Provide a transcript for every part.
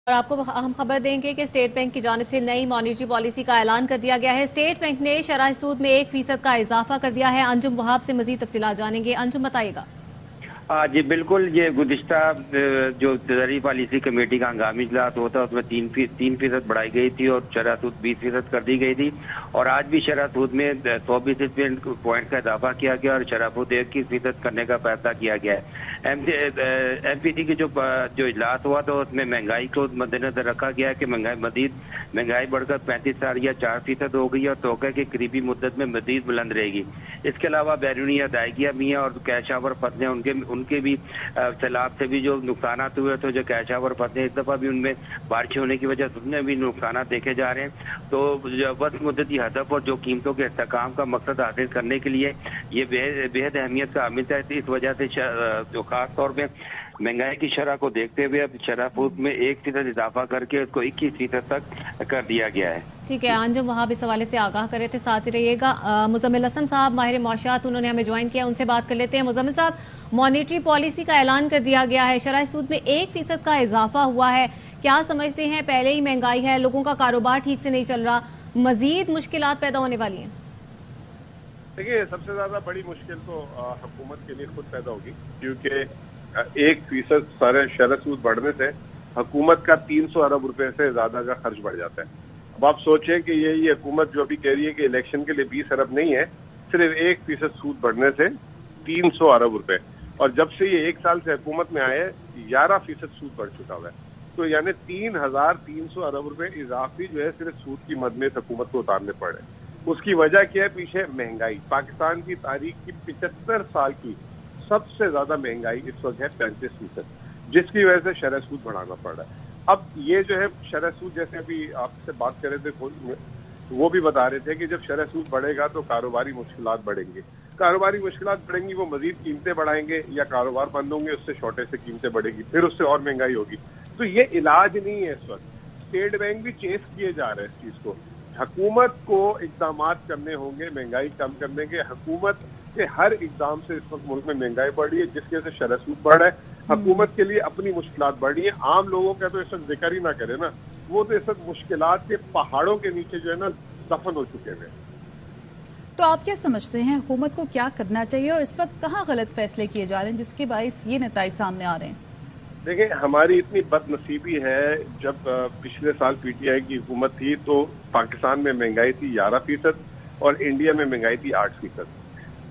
اور آپ کو ہم خبر دیں گے کہ اسٹیٹ بینک کی جانب سے نئی مانیٹری پالیسی کا اعلان کر دیا گیا ہے۔ اسٹیٹ بینک نے شرح سود میں 1% کا اضافہ کر دیا ہے۔ انجم وہاب سے مزید تفصیلات جانیں گے۔ انجم بتائیے گا۔ جی بالکل، یہ گزشتہ جو زرعی پالیسی کمیٹی کا ہنگامی اجلاس ہوتا ہے اس میں 3% بڑھائی گئی تھی اور شرح سود 20% کر دی گئی تھی، اور آج بھی شرح سود میں 100 پوائنٹ کا اضافہ کیا گیا اور شرح سود 21% کرنے کا فیصلہ کیا گیا ہے۔ ایم پی سی کی جو اجلاس ہوا تو اس میں مہنگائی کو مد نظر رکھا گیا کہ مہنگائی بڑھ کر 35 یا 4% ہو گئی اور توقع کی قریبی مدت میں مزید بلند رہے گی۔ اس کے علاوہ بیرونی ادائیگیاں بھی ہیں اور کیش آور فصلیں ان کے بھی سیلاب سے بھی جو نقصانات ہوئے تو جو کیش آور فصلیں اس دفعہ بھی ان میں بارشیں ہونے کی وجہ سے اس میں بھی نقصانات دیکھے جا رہے ہیں۔ تو وسط مدتی ہدف اور جو قیمتوں کے استحکام کا مقصد حاصل کرنے کے لیے یہ بے حد اہمیت کا عامل ہے۔ اس وجہ سے جو خاص طور پہ مہنگائی کی شرح کو دیکھتے ہوئے اب شرح سود میں 1% اضافہ کر کے اس کو 21% تک کر دیا گیا ہے۔ ٹھیک ہے، انجم وہاب اس حوالے سے آگاہ کر رہے تھے، ساتھ ہی رہیے گا۔ مزمل اسلم صاحب ماہر معاشیات انہوں نے ہمیں جوائن کیا، ان سے بات کر لیتے ہیں۔ مزمل صاحب، مانیٹری پالیسی کا اعلان کر دیا گیا ہے، شرح سود میں 1% کا اضافہ ہوا ہے، کیا سمجھتے ہیں؟ پہلے ہی مہنگائی ہے، لوگوں کا کاروبار ٹھیک سے نہیں چل رہا، مزید مشکلات پیدا ہونے والی ہیں؟ دیکھیے، سب سے زیادہ بڑی مشکل تو حکومت کے لیے خود پیدا ہوگی، کیونکہ 1% سارے شرح سود بڑھنے سے حکومت کا 300 ارب روپے سے زیادہ کا خرچ بڑھ جاتا ہے۔ اب آپ سوچیں کہ یہ حکومت جو ابھی کہہ رہی ہے کہ الیکشن کے لیے 20 ارب نہیں ہے، صرف 1% سود بڑھنے سے 300 ارب روپے، اور جب سے یہ 1 سال سے حکومت میں آئے 11% سود بڑھ چکا ہوا ہے۔ تو یعنی 3300 ارب روپے اضافی جو ہے صرف سود کی مد میں حکومت کو اتارنے پڑے۔ اس کی وجہ کیا ہے؟ پیچھے مہنگائی، پاکستان کی تاریخ کی 75 سال کی سب سے زیادہ مہنگائی اس وقت ہے 35%، جس کی وجہ سے شرح سود بڑھانا پڑ رہا ہے۔ اب یہ جو ہے شرح سود، جیسے ابھی آپ سے بات کر رہے تھے وہ بھی بتا رہے تھے کہ جب شرح سود بڑھے گا تو کاروباری مشکلات بڑھیں گی، کاروباری مشکلات بڑھیں گی، وہ مزید قیمتیں بڑھائیں گے یا کاروبار بند ہوں گے، اس سے شارٹیج سے قیمتیں بڑھیں گی، پھر اس سے اور مہنگائی ہوگی۔ تو یہ علاج نہیں ہے اس وقت۔ اسٹیٹ بینک بھی چیز کیے جا رہے ہیں اس چیز کو۔ حکومت کو اقدامات کرنے ہوں گے مہنگائی کم کرنے کے۔ حکومت کے ہر اقدام سے اس وقت ملک میں مہنگائی بڑھ رہی ہے، جس کی وجہ سے شرح سود بڑھ رہا ہے۔ حکومت کے لیے اپنی مشکلات بڑھ رہی ہیں، عام لوگوں کا تو اس وقت ذکر ہی نہ کرے نا، وہ تو اس وقت مشکلات کے پہاڑوں کے نیچے جو ہے نا دفن ہو چکے ہیں۔ تو آپ کیا سمجھتے ہیں حکومت کو کیا کرنا چاہیے اور اس وقت کہاں غلط فیصلے کیے جا رہے ہیں جس کے باعث یہ نتائج سامنے آ رہے ہیں؟ دیکھیں، ہماری اتنی بد نصیبی ہے، جب پچھلے سال پی ٹی آئی کی حکومت تھی تو پاکستان میں مہنگائی تھی 11% اور انڈیا میں مہنگائی تھی 8%۔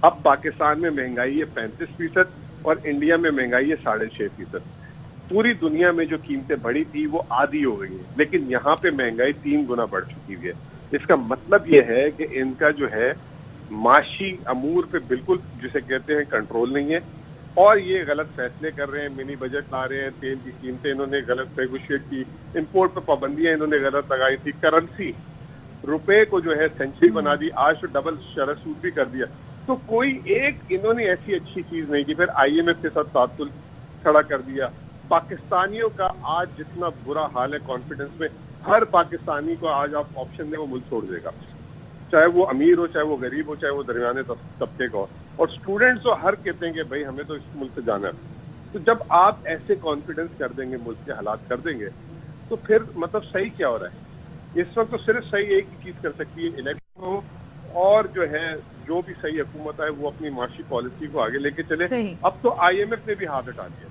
اب پاکستان میں مہنگائی ہے 35% اور انڈیا میں مہنگائی ہے 6.5%۔ پوری دنیا میں جو قیمتیں بڑھی تھی وہ آدھی ہو گئی ہیں، لیکن یہاں پہ مہنگائی 3 گنا بڑھ چکی ہوئی ہے۔ اس کا مطلب یہ ہے کہ ان کا جو ہے معاشی امور پہ بالکل جسے کہتے ہیں کنٹرول نہیں ہے، اور یہ غلط فیصلے کر رہے ہیں، منی بجٹ لا رہے ہیں، تیل کی قیمتیں انہوں نے غلط نیگوشیٹ کی، امپورٹ پہ پابندیاں انہوں نے غلط لگائی تھی، کرنسی روپے کو جو ہے سینچری بنا دی، آج تو ڈبل شرح سود بھی کر دیا۔ تو کوئی ایک انہوں نے ایسی اچھی چیز نہیں کی۔ پھر آئی ایم ایف کے ساتھ تعطل کھڑا کر دیا۔ پاکستانیوں کا آج جتنا برا حال ہے کانفیڈنس میں، ہر پاکستانی کو آج آپ آپشن دیں وہ ملک چھوڑ دے گا، چاہے وہ امیر ہو، چاہے وہ غریب ہو، چاہے وہ درمیانے طبقے کا ہو، اور اسٹوڈنٹس تو ہر کہتے ہیں کہ بھائی ہمیں تو اس ملک سے جانا ہے۔ تو جب آپ ایسے کانفیڈنس کر دیں گے، ملک کے حالات کر دیں گے، تو پھر مطلب صحیح کیا ہو رہا ہے؟ اس وقت تو صرف صحیح ایک ہی چیز کر سکتی ہے، الیکشن ہو، اور جو ہے جو بھی صحیح حکومت آئے وہ اپنی معاشی پالیسی کو آگے لے کے چلے۔ اب تو آئی ایم ایف نے بھی ہاتھ ہٹا دیا۔